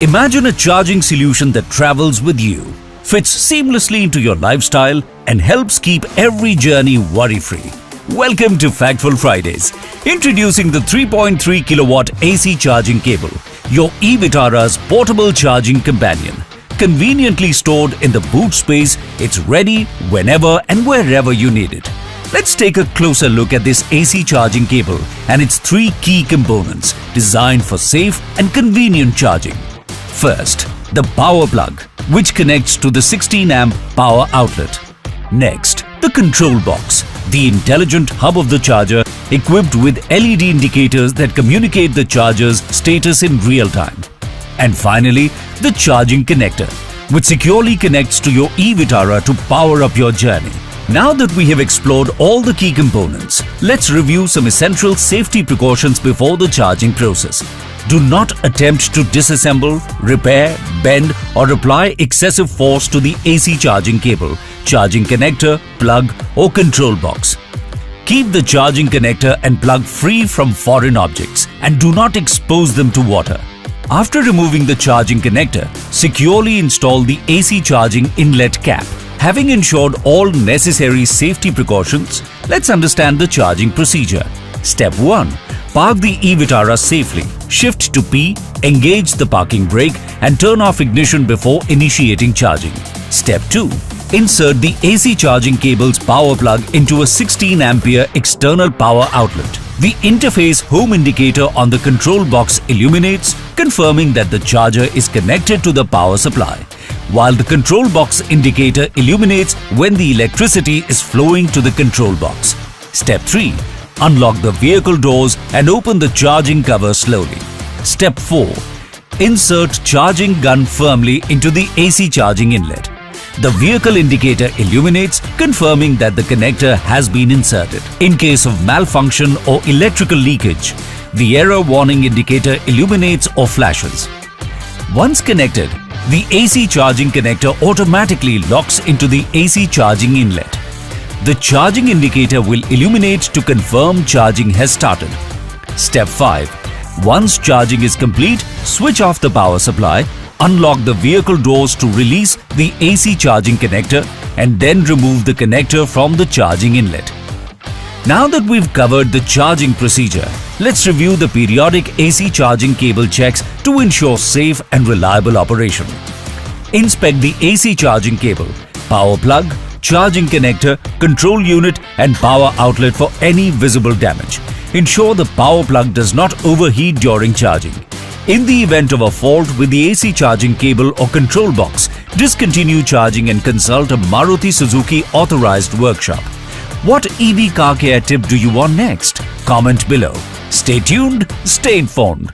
Imagine a charging solution that travels with you, fits seamlessly into your lifestyle, and helps keep every journey worry-free. Welcome to Factful Fridays. Introducing the 3.3 kilowatt AC charging cable, your eVitara's portable charging companion. Conveniently stored in the boot space, it's ready whenever and wherever you need it. Let's take a closer look at this AC charging cable and its three key components designed for safe and convenient charging. First, the power plug, which connects to the 16-amp power outlet. Next, the control box, the intelligent hub of the charger equipped with LED indicators that communicate the charger's status in real time. And finally, the charging connector, which securely connects to your eVitara to power up your journey. Now that we have explored all the key components, let's review some essential safety precautions before the charging process. Do not attempt to disassemble, repair, bend or apply excessive force to the AC charging cable, charging connector, plug or control box. Keep the charging connector and plug free from foreign objects and do not expose them to water. After removing the charging connector, securely install the AC charging inlet cap. Having ensured all necessary safety precautions, let's understand the charging procedure. Step 1. Park the eVitara safely. Shift to P, engage the parking brake and turn off ignition before initiating charging. Step 2. Insert the AC charging cable's power plug into a 16 ampere external power outlet. The interface home indicator on the control box illuminates, confirming that the charger is connected to the power supply, while the control box indicator illuminates when the electricity is flowing to the control box. Step 3. Unlock the vehicle doors and open the charging cover slowly. Step 4. Insert charging gun firmly into the AC charging inlet. The vehicle indicator illuminates, confirming that the connector has been inserted. In case of malfunction or electrical leakage, the error warning indicator illuminates or flashes. Once connected, the AC charging connector automatically locks into the AC charging inlet. The charging indicator will illuminate to confirm charging has started. Step 5. Once charging is complete, switch off the power supply, unlock the vehicle doors to release the AC charging connector and then remove the connector from the charging inlet. Now that we've covered the charging procedure, let's review the periodic AC charging cable checks to ensure safe and reliable operation. Inspect the AC charging cable, power plug, charging connector, control unit and power outlet for any visible damage. Ensure the power plug does not overheat during charging. In the event of a fault with the AC charging cable or control box, discontinue charging and consult a Maruti Suzuki Authorized Workshop. What EV car care tip do you want next? Comment below. Stay tuned, stay informed.